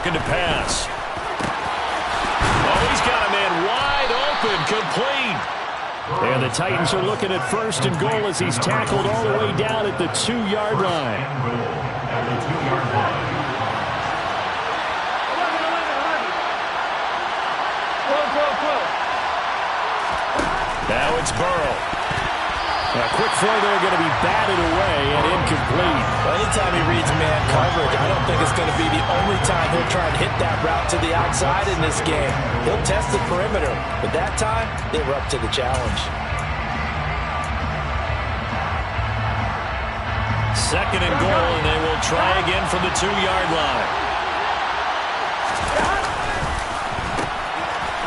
looking to pass. Oh, he's got a man wide open, complete. And the Titans are looking at 1st and goal as he's tackled all the way down at the 2-yard line. Now it's Burrow. A quick throw there going to be batted away and incomplete. Well, anytime he reads man coverage, I don't think it's going to be the only time he'll try and hit that route to the outside in this game. He'll test the perimeter, but that time they were up to the challenge. 2nd and goal, and they will try again from the 2-yard line.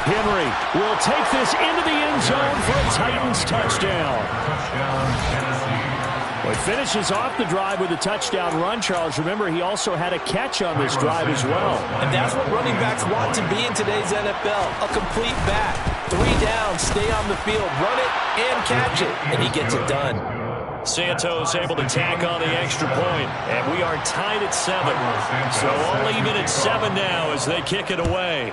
Henry will take this into the end zone for a Titans touchdown. Well, he finishes off the drive with a touchdown run, Charles. Remember, he also had a catch on this drive as well. And that's what running backs want to be in today's NFL, a complete back. 3 down, stay on the field, run it, and catch it, and he gets it done. Santos able to tack on the extra point, and we are tied at 7. So all even at 7 now as they kick it away.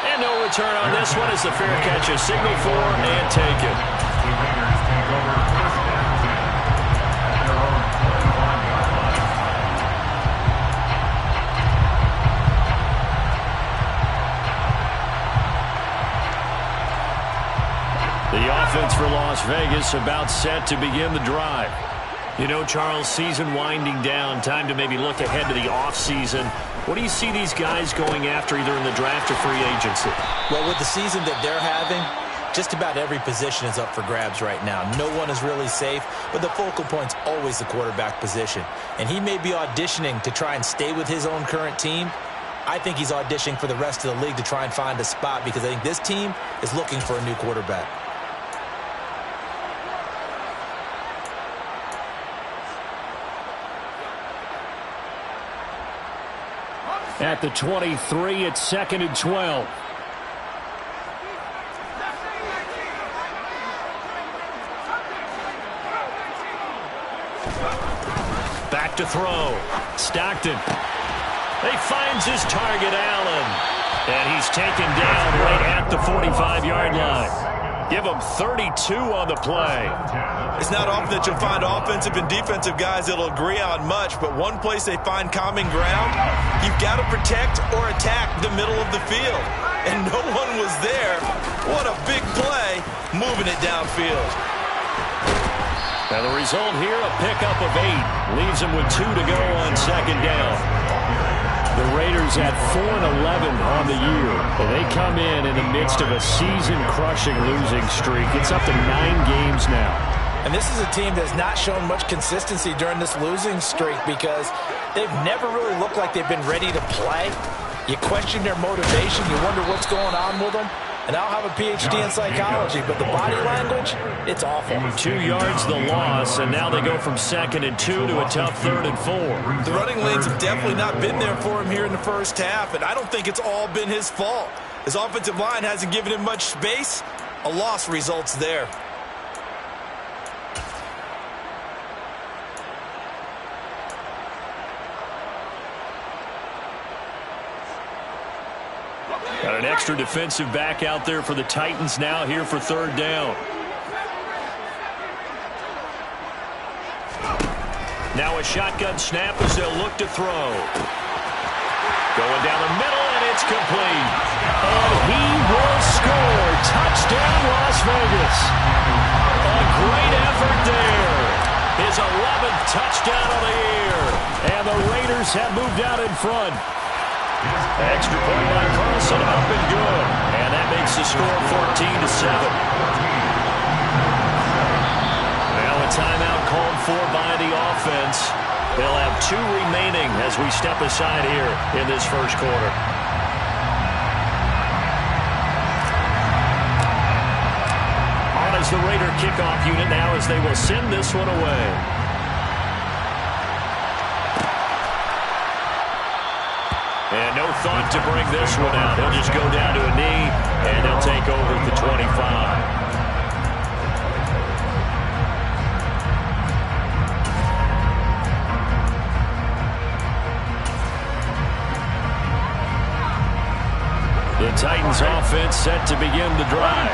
And no return on this one as the fair catch is signaled for and taken. The offense for Las Vegas about set to begin the drive. You know, Charles, season winding down, time to maybe look ahead to the offseason. What do you see these guys going after either in the draft or free agency? Well, with the season that they're having, just about every position is up for grabs right now. No one is really safe, but the focal point's always the quarterback position. And he may be auditioning to try and stay with his own current team. I think he's auditioning for the rest of the league to try and find a spot because I think this team is looking for a new quarterback. At the 23, it's 2nd and 12. Back to throw. Stockton. He finds his target, Allen. And he's taken down right at the 45-yard line. Give him 32 on the play. It's not often that you'll find offensive and defensive guys that'll agree on much, but one place they find common ground, you've got to protect or attack the middle of the field. And no one was there. What a big play, moving it downfield. And the result here, a pickup of 8. Leaves him with 2 to go on 2nd down. The Raiders at 4-11 on the year. And they come in the midst of a season-crushing losing streak. It's up to 9 games now. And this is a team that's not shown much consistency during this losing streak because they've never really looked like they've been ready to play. You question their motivation. You wonder what's going on with them. And I'll have a PhD in psychology, but the body language, it's awful. 2 yards the loss, and now they go from 2nd and 2 to a tough 3rd and 4. The running lanes have definitely not been there for him here in the first half, and I don't think it's all been his fault. His offensive line hasn't given him much space. A loss results there. Got an extra defensive back out there for the Titans now here for 3rd down. Now a shotgun snap as they'll look to throw. Going down the middle, and it's complete. And he will score. Touchdown, Las Vegas. A great effort there. His 11th touchdown of the year. And the Raiders have moved out in front. Extra point by Carlson, up and good. And that makes the score 14-7. Now a timeout called for by the offense. They'll have 2 remaining as we step aside here in this first quarter. On is the Raider kickoff unit now as they will send this one away. And no thought to bring this one out. He'll just go down to a knee, and they'll take over at the 25. Titans offense set to begin the drive.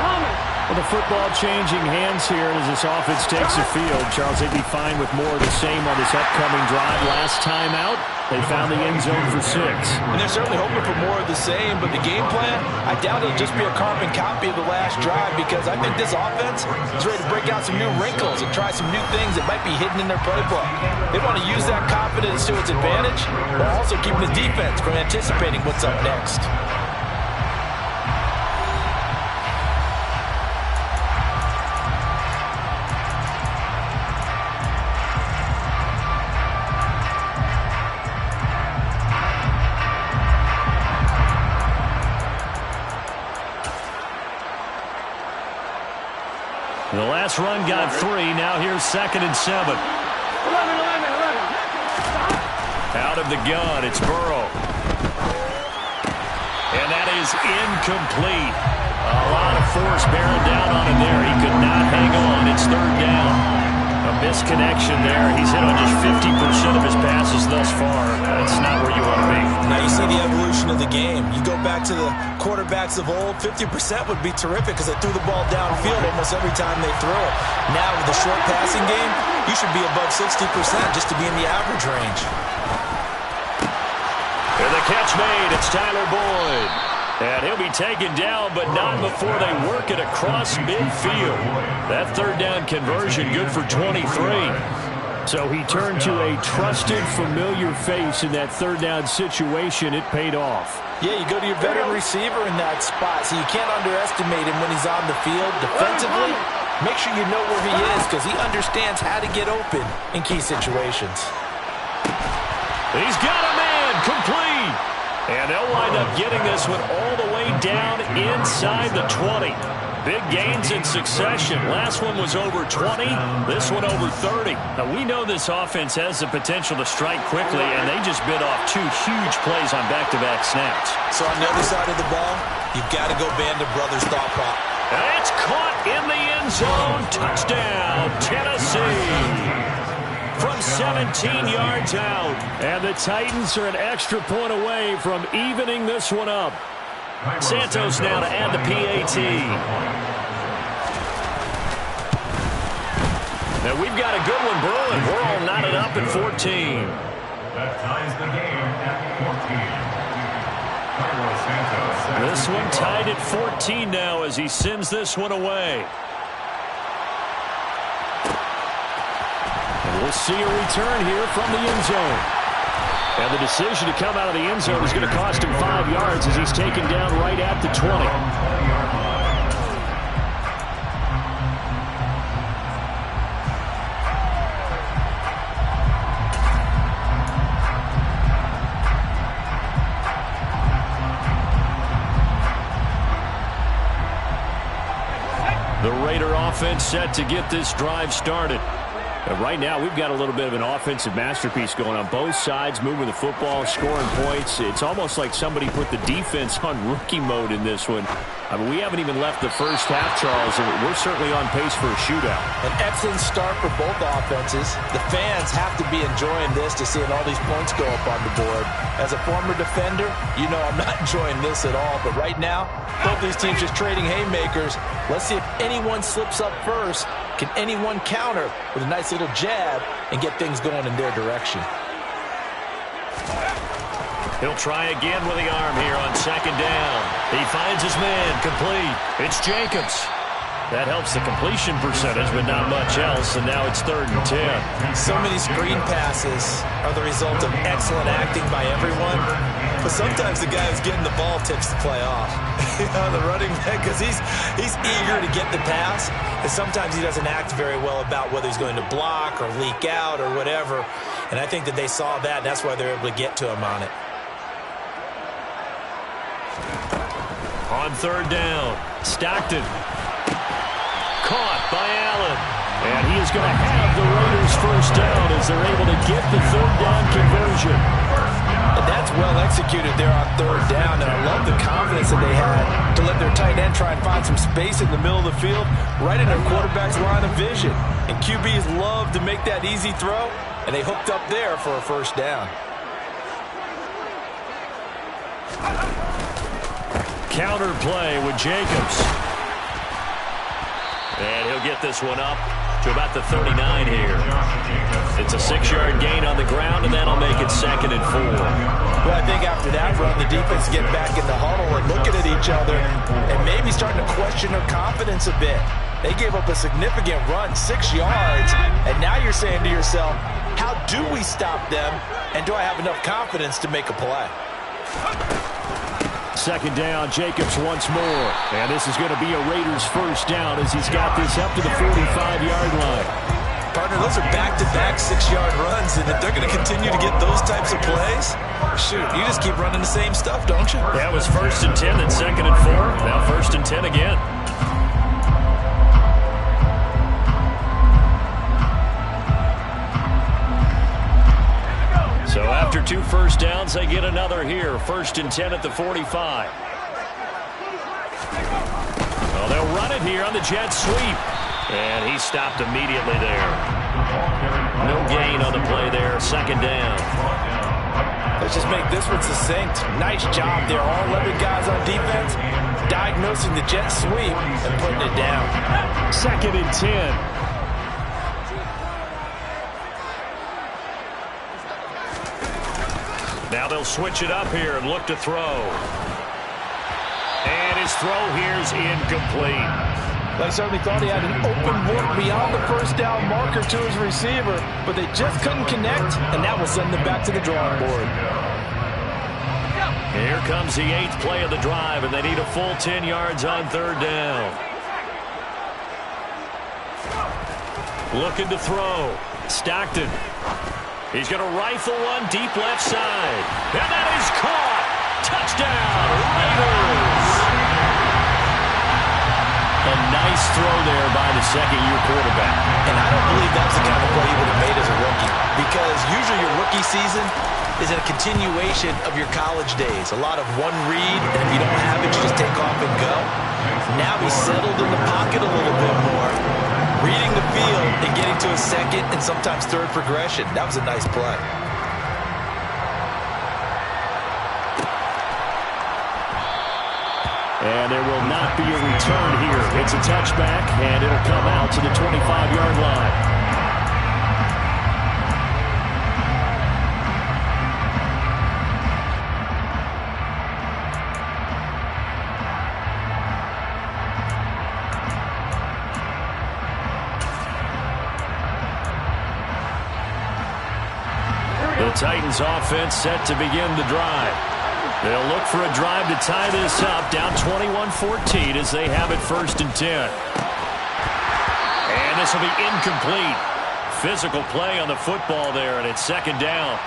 Well, the football changing hands here as this offense takes the field. Charles, they'd be fine with more of the same on this upcoming drive. Last time out, they found the end zone for 6. And they're certainly hoping for more of the same, but the game plan, I doubt it'll just be a carbon copy of the last drive, because I think this offense is ready to break out some new wrinkles and try some new things that might be hidden in their playbook. They want to use that confidence to its advantage, while also keeping the defense from anticipating what's up next. The last run got 3. Now here's 2nd and 7. Out of the gun, it's Burrow. And that is incomplete. A lot of force bearing down on him there. He could not hang on. It's 3rd down. A misconnection there. He's hit on just 50% of his passes thus far. That's not where you want to be. Now you see the evolution of the game. You go back to the quarterbacks of old, 50% would be terrific because they threw the ball downfield almost every time they throw it. Now with the short passing game, you should be above 60% just to be in the average range. And the catch made. It's Tyler Boyd. And he'll be taken down, but not before they work it across midfield. That 3rd down conversion good for 23. So he turned to a trusted, familiar face in that 3rd down situation. It paid off. Yeah, you go to your veteran receiver in that spot, so you can't underestimate him when he's on the field. Defensively, make sure you know where he is because he understands how to get open in key situations. He's got a man, complete. And they'll wind up getting this one all the way down inside the 20. Big gains in succession. Last one was over 20. This one over 30. Now, we know this offense has the potential to strike quickly, and they just bit off 2 huge plays on back-to-back snaps. So on the other side of the ball, you've got to go Band of Brothers thought prop. And it's caught in the end zone. Touchdown, Tennessee. From 17 yards out. And the Titans are an extra point away from evening this one up. Santos now to add the PAT. Now we've got a good one brewing. We're all knotted up at 14. That ties the game at 14. This one tied at 14 now as he sends this one away. And we'll see a return here from the end zone. And the decision to come out of the end zone is going to cost him 5 yards as he's taken down right at the 20. The Raider offense set to get this drive started. Right now, we've got a little bit of an offensive masterpiece going on. Both sides moving the football, scoring points. It's almost like somebody put the defense on rookie mode in this one. I mean, we haven't even left the first half, Charles, and we're certainly on pace for a shootout. An excellent start for both offenses. The fans have to be enjoying this to seeing all these points go up on the board. As a former defender, you know I'm not enjoying this at all. But right now, both these teams just trading haymakers. Let's see if anyone slips up first. Can anyone counter with a nice little jab and get things going in their direction? He'll try again with the arm here on 2nd down. He finds his man, complete. It's Jacobs. That helps the completion percentage, but not much else, and now it's 3rd and 10. So many screen passes are the result of excellent acting by everyone, but sometimes the guy who's getting the ball tips the play off. You know, the running back, because he's eager to get the pass, and sometimes he doesn't act very well about whether he's going to block or leak out or whatever, and I think that they saw that, and that's why they're able to get to him on it. On 3rd down, Stockton. Caught by Allen. And he is going to have the Raiders first down as they're able to get the 3rd down conversion. And that's well executed there on 3rd down, and I love the confidence that they had to let their tight end try and find some space in the middle of the field, right in their quarterback's line of vision. And QBs love to make that easy throw, and they hooked up there for a first down. Counter play with Jacobs. And he'll get this one up to about the 39 here. It's a 6-yard gain on the ground, and that'll make it 2nd and 4. Well, I think after that run, the defense get back in the huddle and looking at each other and maybe starting to question their confidence a bit. They gave up a significant run, 6 yards, and now you're saying to yourself, how do we stop them, and do I have enough confidence to make a play? 2nd down, Jacobs once more. And this is going to be a Raiders first down as he's got this up to the 45-yard line. Partner, those are back-to-back 6-yard runs, and if they're going to continue to get those types of plays, shoot, you just keep running the same stuff, don't you? That was 1st and 10, then 2nd and 4. Now 1st and 10 again. So after 2 first downs, they get another here. 1st and 10 at the 45. Well, they'll run it here on the jet sweep. And he stopped immediately there. No gain on the play there. 2nd down. Let's just make this one succinct. Nice job there. All 11 guys on defense diagnosing the jet sweep and putting it down. 2nd and 10. Now they'll switch it up here and look to throw. And his throw here's incomplete. They certainly thought he had an open look beyond the first down marker to his receiver, but they just couldn't connect, and that will send them back to the drawing board. Here comes the 8th play of the drive, and they need a full 10 yards on 3rd down. Looking to throw. Stockton. He's going to rifle one deep left side. And that is caught. Touchdown, Raiders. A nice throw there by the 2nd-year quarterback. And I don't believe that's the kind of play he would have made as a rookie, because usually your rookie season is a continuation of your college days. A lot of one read, and if you don't have it, you just take off and go. Now he's settled in the pocket a little bit more, reading the field and getting to a 2nd and sometimes 3rd progression. That was a nice play. And there will not be a return here. It's a touchback, and it'll come out to the 25-yard line. The Titans offense set to begin the drive. They'll look for a drive to tie this up, down 21-14 as they have it 1st and 10. And this will be incomplete. Physical play on the football there, and it's 2nd down.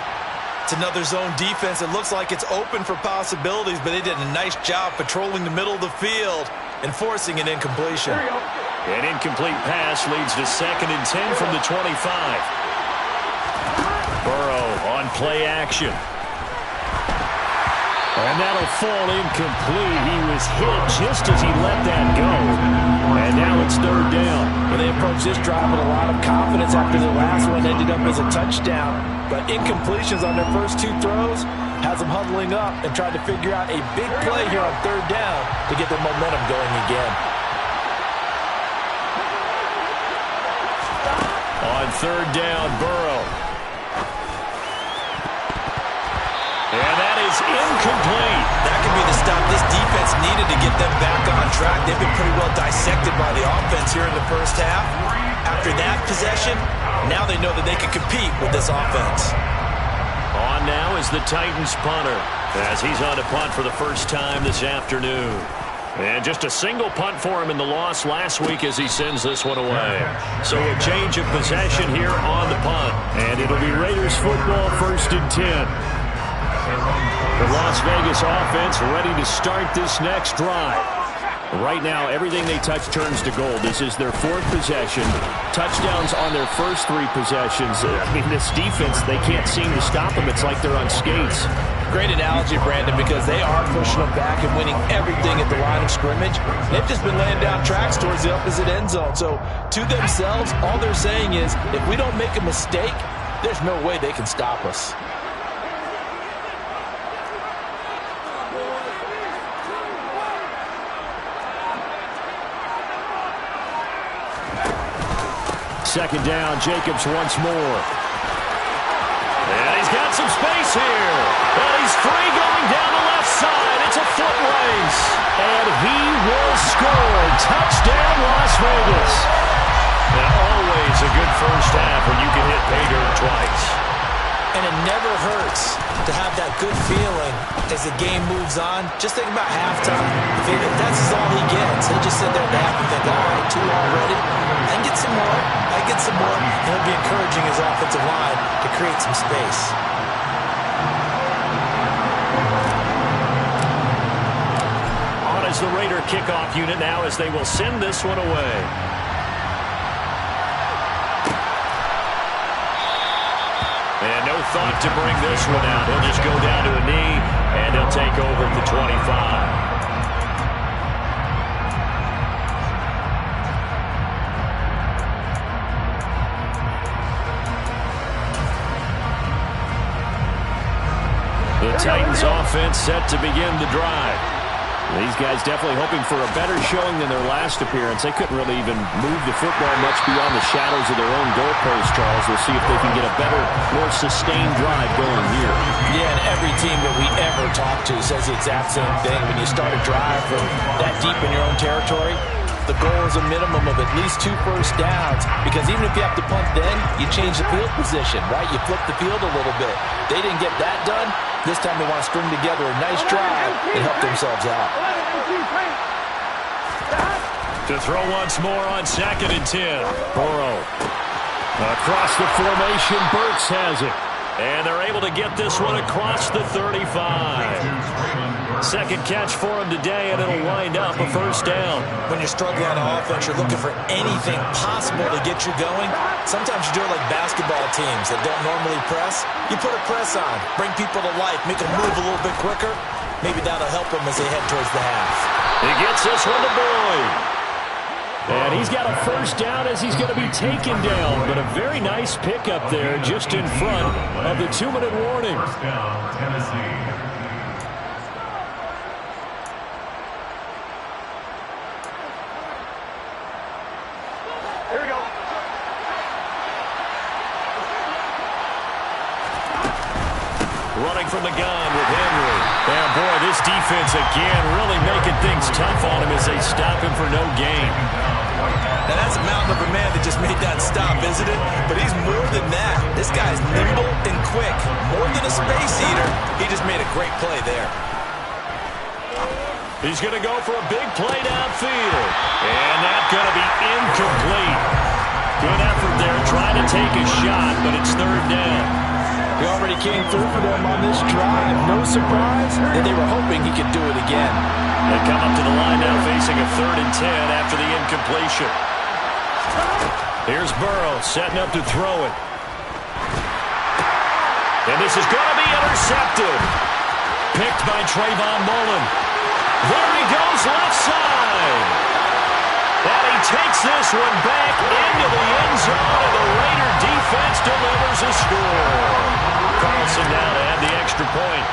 It's another zone defense. It looks like it's open for possibilities, but they did a nice job patrolling the middle of the field and forcing an incompletion. An incomplete pass leads to 2nd and 10 from the 25. Burrow on play action. And that'll fall incomplete. He was hit just as he let that go. And now it's 3rd down. Well, they approached this drive with a lot of confidence after the last one ended up as a touchdown. But incompletions on their first 2 throws has them huddling up and trying to figure out a big play here on 3rd down to get their momentum going again. On 3rd down, Burrow. And that is incomplete. That could be the stop this defense needed to get them back on track. They've been pretty well dissected by the offense here in the first half. After that possession, now they know that they can compete with this offense. On now is the Titans punter, as he's on to punt for the first time this afternoon. And just a single punt for him in the loss last week as he sends this one away. So a change of possession here on the punt. And it'll be Raiders football 1st and 10. The Las Vegas offense ready to start this next drive. Right now, everything they touch turns to gold. This is their 4th possession. Touchdowns on their first 3 possessions. I mean, this defense, they can't seem to stop them. It's like they're on skates. Great analogy, Brandon, because they are pushing them back and winning everything at the line of scrimmage. They've just been laying down tracks towards the opposite end zone. So, to themselves, all they're saying is, if we don't make a mistake, there's no way they can stop us. second down. Jacobs once more. And he's got some space here. And he's free going down the left side. It's a foot race. And he will score. Touchdown, Las Vegas. And always a good first half when you can hit pay dirt twice. And it never hurts to have that good feeling as the game moves on. Just think about halftime. If that's all he gets, he'll just sit there at the half and think, all right, 2 already. I can get some more. I can get some more. And he'll be encouraging his offensive line to create some space. On is the Raider kickoff unit now as they will send this one away. And no thought to bring this one out. He'll just go down to a knee, and he'll take over at the 25. The Titans offense set to begin the drive. These guys definitely hoping for a better showing than their last appearance. They couldn't really even move the football much beyond the shadows of their own goalpost, Charles. We'll see if they can get a better, more sustained drive going here. Yeah, and every team that we ever talk to says the exact same thing. When you start a drive from that deep in your own territory, the goal is a minimum of at least 2 first downs, because even if you have to punt then, you change the field position, right? You flip the field a little bit. They didn't get that done. This time they want to string together a nice drive and help themselves out. To throw once more on 2nd and 10. Burrow. Across the formation, Burks has it. And they're able to get this one across the 35. Second catch for him today, and it'll wind up a first down. When you're struggling on offense, you're looking for anything possible to get you going. Sometimes you do it like basketball teams that don't normally press. You put a press on, bring people to life, make them move a little bit quicker. Maybe that'll help them as they head towards the half. He gets this one to Boyd. And he's got a first down as he's going to be taken down. But a very nice pickup there just in front of the 2-minute warning. First down, Tennessee. Here we go. Running from the gun with Henry. And boy, this defense again really making things tough on him as they stop him for no gain. Now that's a mountain of a man that just made that stop, isn't it? But he's more than that. This guy's nimble and quick. More than a space eater. He just made a great play there. He's going to go for a big play downfield. And that's going to be incomplete. Good effort there trying to take a shot, but it's 3rd down. He already came through for them on this drive. No surprise that they were hoping he could do it again. They come up to the line now facing a 3rd and 10 after the incompletion. Here's Burrow setting up to throw it. And this is going to be intercepted. Picked by Trayvon Mullen. There he goes left side. And he takes this one back into the end zone, and the Raider defense delivers a score. Carlson now to add the extra point.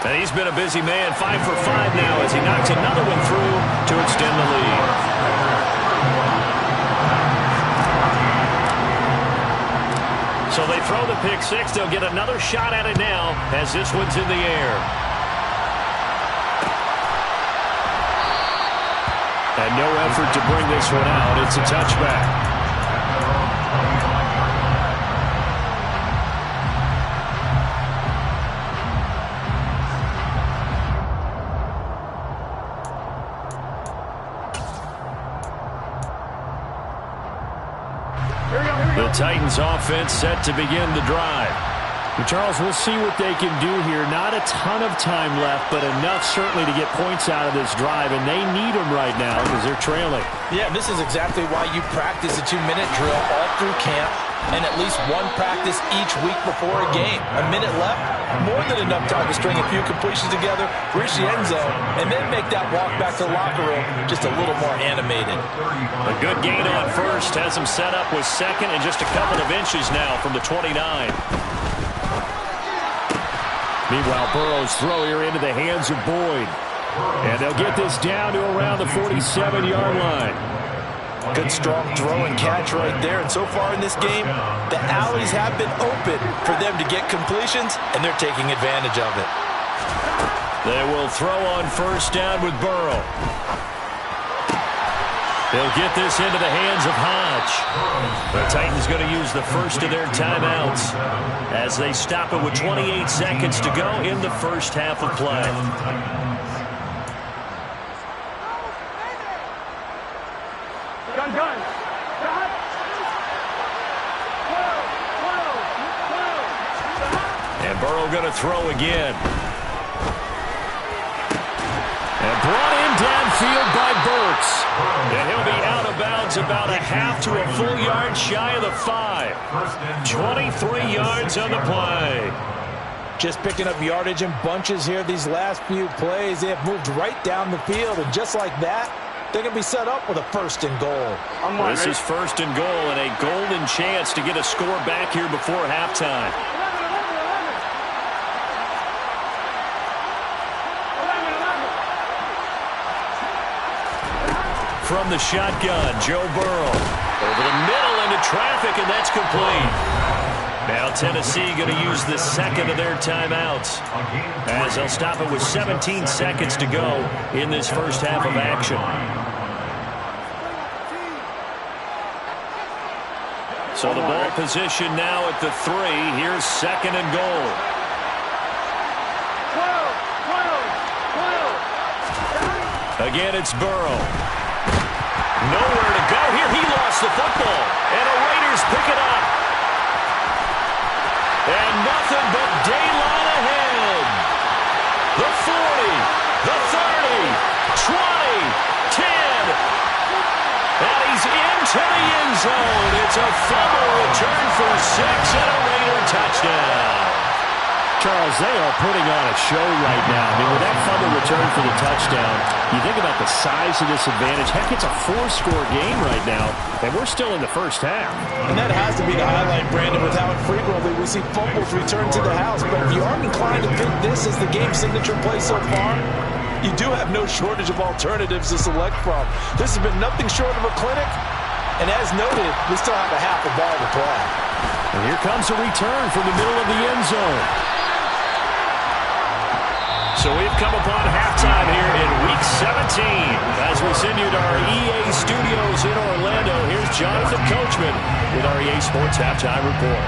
And he's been a busy man, 5 for 5 now as he knocks another one through to extend the lead. So they throw the pick 6. They'll get another shot at it now as this one's in the air. And no effort to bring this one out. It's a touchback. The Titans offense set to begin the drive. Charles, we'll see what they can do here. Not a ton of time left, but enough certainly to get points out of this drive, and they need them right now because they're trailing. Yeah, this is exactly why you practice a 2-minute drill all through camp and at least one practice each week before a game. A minute left, more than enough time to string a few completions together, reach the end zone, and then make that walk back to the locker room just a little more animated. A good gain on first has them set up with 2nd and just a couple of inches now from the 29. Meanwhile, Burrow's throw here into the hands of Boyd. And they'll get this down to around the 47-yard line. Good strong throw and catch right there. And so far in this game, the alleys have been open for them to get completions, and they're taking advantage of it. They will throw on first down with Burrow. They'll get this into the hands of Hodge. The Titans going to use the first of their timeouts as they stop it with 28 seconds to go in the first half of play. And Burrow going to throw again. And brought in downfield by Burks. And he'll be out of bounds about a half to a full yard shy of the 5. 23 yards on the play. Just picking up yardage in bunches here these last few plays. They have moved right down the field, and just like that, they're going to be set up with a first and goal. This is first and goal and a golden chance to get a score back here before halftime. From the shotgun, Joe Burrow. Over the middle into traffic, and that's complete. Now Tennessee going to use the second of their timeouts as they'll stop it with 17 seconds to go in this first half of action. So the ball position now at the 3. Here's second and goal. Again, it's Burrow. Nowhere to go here. He lost the football. And the Raiders pick it up. And nothing but daylight ahead. The 40, the 30, 20, 10. And he's into the end zone. It's a fumble return for 6 and a Raider touchdown. Charles, they are putting on a show right now. I mean, with that fumble return for the touchdown, you think about the size of this advantage. Heck, it's a 4-score game right now, and we're still in the first half. And that has to be the highlight, Brandon, with how infrequently we see fumbles return to the house. But if you are inclined to pick this as the game signature play so far, you do have no shortage of alternatives to select from. This has been nothing short of a clinic, and as noted, we still have a half a ball to play. And here comes a return from the middle of the end zone. So we've come upon halftime here in Week 17. As we send you to our EA studios in Orlando, here's Jonathan Coachman with our EA Sports Halftime Report.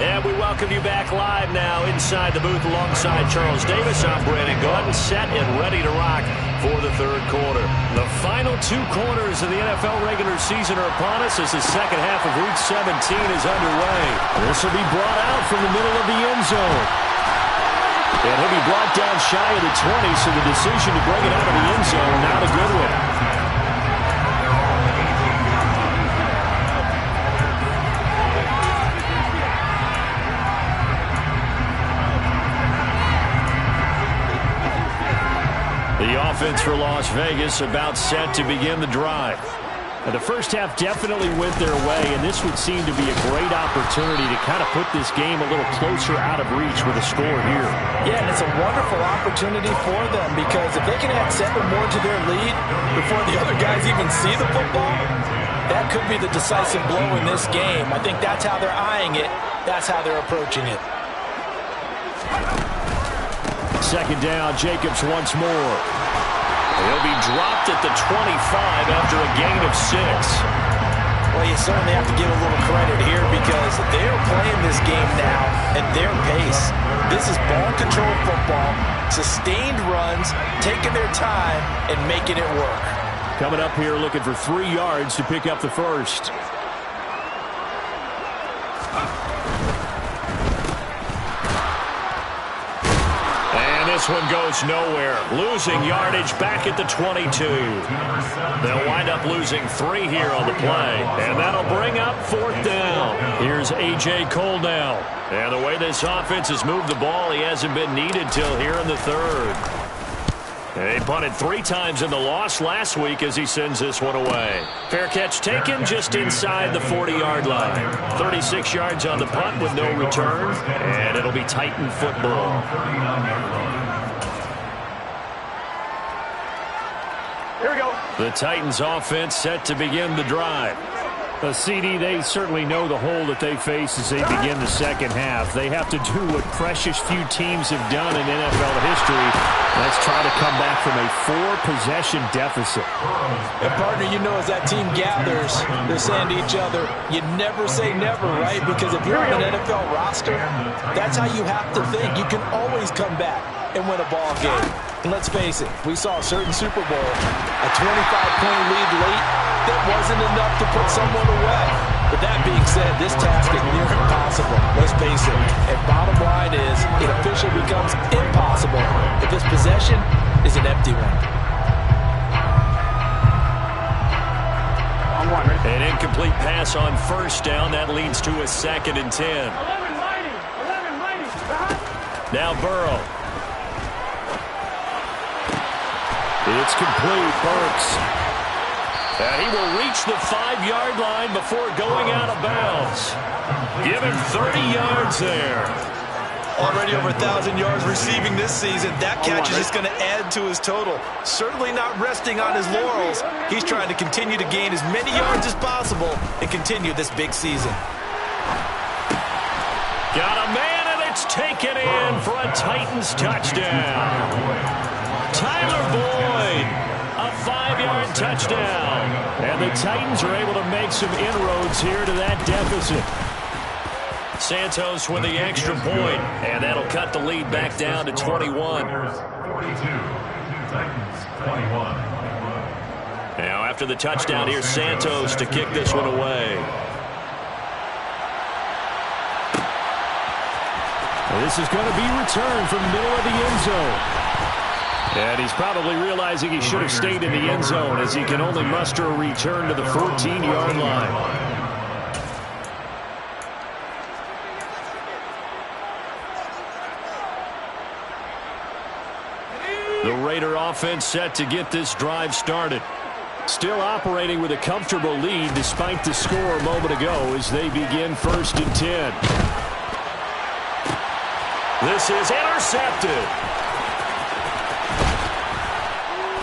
And we welcome you back live now inside the booth alongside Charles Davis. I'm Brandon Gaudin, set and ready to rock for the third quarter. The final 2 quarters of the NFL regular season are upon us as the second half of Week 17 is underway. This will be brought out from the middle of the end zone. And he'll be brought down shy of the 20, so the decision to bring it out of the end zone, not a good one. The offense for Las Vegas about set to begin the drive. Now, the first half definitely went their way, and this would seem to be a great opportunity to kind of put this game a little closer out of reach with a score here. Yeah, and it's a wonderful opportunity for them because if they can add 7 more to their lead before the other guys even see the football, that could be the decisive blow in this game. I think that's how they're eyeing it. That's how they're approaching it. Second down, Jacobs once more. He'll be dropped at the 25 after a gain of 6. Well, you certainly have to give a little credit here because they're playing this game now at their pace. This is ball control football, sustained runs, taking their time, and making it work. Coming up here looking for 3 yards to pick up the first. This one goes nowhere. Losing yardage back at the 22. They'll wind up losing 3 here on the play. And that'll bring up 4th down. Here's A.J. Cole now. And the way this offense has moved the ball, he hasn't been needed till here in the 3rd. They punted 3 times in the loss last week as he sends this one away. Fair catch taken just inside the 40-yard line. 36 yards on the punt with no return, and it'll be Titan football. Here we go. The Titans offense set to begin the drive. CD, they certainly know the hole that they face as they begin the second half. They have to do what precious few teams have done in NFL history. Let's try to come back from a 4-possession deficit. And partner, you know, as that team gathers, they're saying to each other, you never say never, right? Because if you're on an NFL roster, that's how you have to think. You can always come back and win a ball game. And let's face it, we saw a certain Super Bowl, a 25-point lead late, that wasn't enough to put someone away. But that being said, this task is near impossible. Let's face it. And bottom line is, it officially becomes impossible if this possession is an empty one. An incomplete pass on first down. That leads to a 2nd and 10. 11 mighty. Now Burrow. It's complete. Burks. And he will reach the 5-yard line before going out of bounds. Give him 30 yards there. Already over 1,000 yards receiving this season. That catch is just going to add to his total. Certainly not resting on his laurels. He's trying to continue to gain as many yards as possible and continue this big season. Got a man, and it's taken in for a Titans touchdown. Tyler Boyd, a 5-yard touchdown. And the Titans are able to make some inroads here to that deficit. Santos with the extra point, and that'll cut the lead back down to 21. 42, Titans 21. Now after the touchdown, here's Santos to kick this one away. This is going to be returned from the middle of the end zone. And he's probably realizing he should have stayed in the end zone as he can only muster a return to the 14-yard line. The Raider offense set to get this drive started. Still operating with a comfortable lead despite the score a moment ago as they begin 1st and 10. This is intercepted.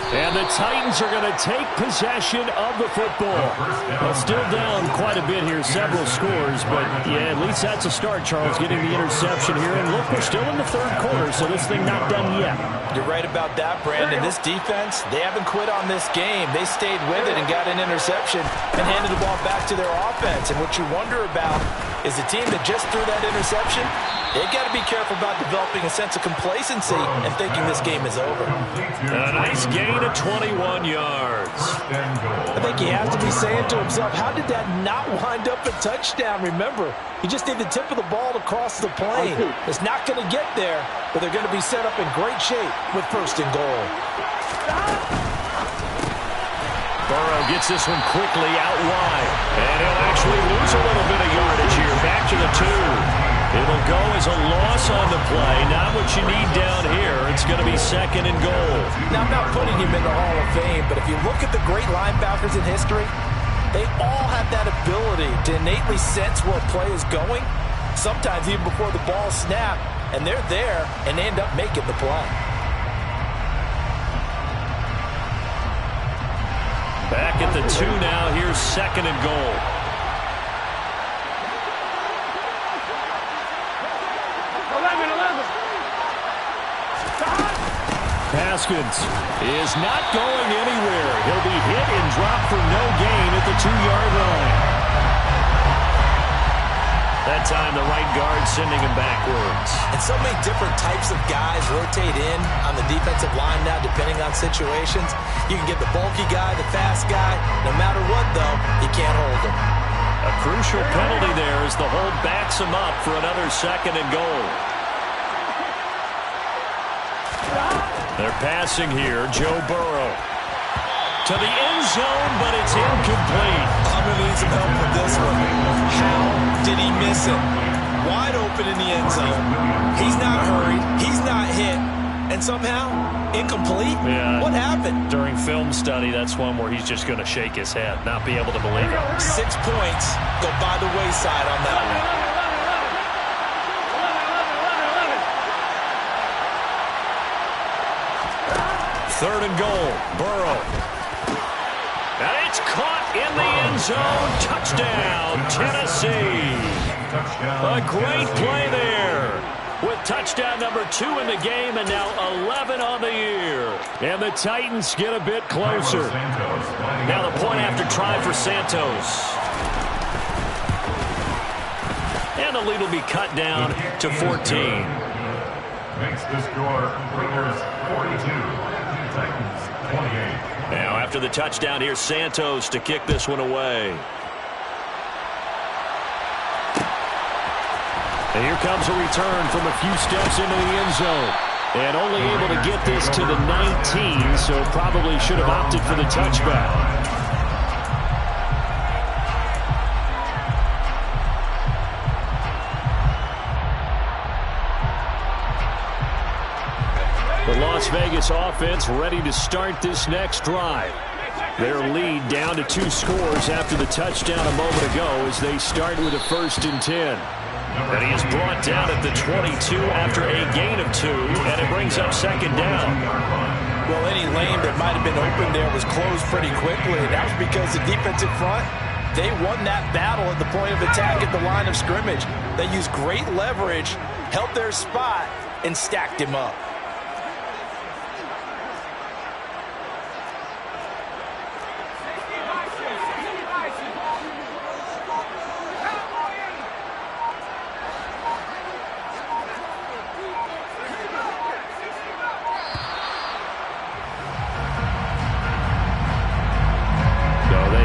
And the Titans are going to take possession of the football. Well, still down quite a bit here, several scores, but yeah, at least that's a start, Charles, getting the interception here. And look, we're still in the 3rd quarter, so this thing not done yet. You're right about that, Brandon. This defense, they haven't quit on this game. They stayed with it and got an interception and handed the ball back to their offense. And what you wonder about is the team that just threw that interception, they've got to be careful about developing a sense of complacency and thinking this game is over. A nice gain of 21 yards. I think he has to be saying to himself, how did that not wind up a touchdown? Remember, he just need the tip of the ball to cross the plane. It's not going to get there, but they're going to be set up in great shape with 1st and goal. Burrow gets this one quickly out wide. And he'll actually lose a little bit of yardage here. Back to the 2. It'll go as a loss on the play. Not what you need down here. It's going to be 2nd and goal. Now, I'm not putting him in the Hall of Fame, but if you look at the great linebackers in history, they all have that ability to innately sense where a play is going, sometimes even before the ball snapped, and they're there, and they end up making the play. Back at the 2 now. Here's 2nd and goal. Haskins is not going anywhere. He'll be hit and dropped for no gain at the 2-yard line. That time the right guard sending him backwards. And so many different types of guys rotate in on the defensive line now depending on situations. You can get the bulky guy, the fast guy. No matter what, though, you can't hold him. A crucial penalty there as the hold backs him up for another 2nd and goal. They're passing here. Joe Burrow to the end zone, but it's incomplete. I'm going to need some help with this one. How did he miss it? Wide open in the end zone. He's not hurried. He's not hit. and somehow incomplete? Yeah. What happened? During film study, that's one where he's just going to shake his head, not be able to believe it. 6 points go by the wayside on that one. Third and goal, Burrow. And it's caught in the end zone. Touchdown, Tennessee. A great play there. With touchdown number 2 in the game and now 11 on the year. And the Titans get a bit closer. Now the point after try for Santos. And the lead will be cut down to 14. Makes the score Raiders 42. Titans 28. Now after the touchdown, here's Santos to kick this one away. And here comes a return from a few steps into the end zone. And only able to get this to the 19, so probably should have opted for the touchback. The Las Vegas offense ready to start this next drive. Their lead down to 2 scores after the touchdown a moment ago as they start with a 1st and 10. And he is brought down at the 22 after a gain of 2, and it brings up 2nd down. Well, any lane that might have been open there was closed pretty quickly. That was because the defensive front, they won that battle at the point of attack at the line of scrimmage. They used great leverage, held their spot, and stacked him up.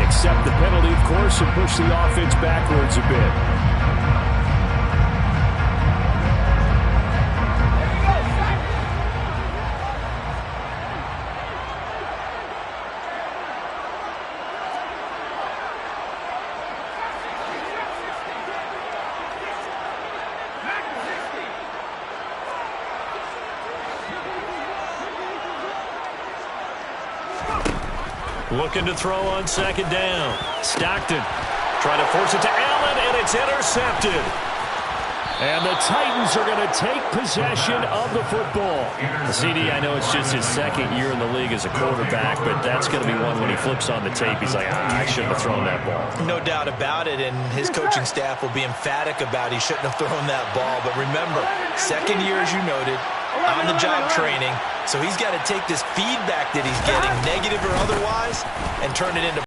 Accept the penalty, of course, and push the offense backwards a bit. Looking to throw on 2nd down. Stockton trying to force it to Allen, and it's intercepted. And the Titans are going to take possession of the football. CD, I know it's just his 2nd year in the league as a quarterback, but that's going to be one when he flips on the tape. He's like, I shouldn't have thrown that ball. No doubt about it, and his coaching staff will be emphatic about he shouldn't have thrown that ball. But remember, 2nd year, as you noted, on-the-job training. So he's got to take this feedback that he's getting, negative or otherwise, and turn it into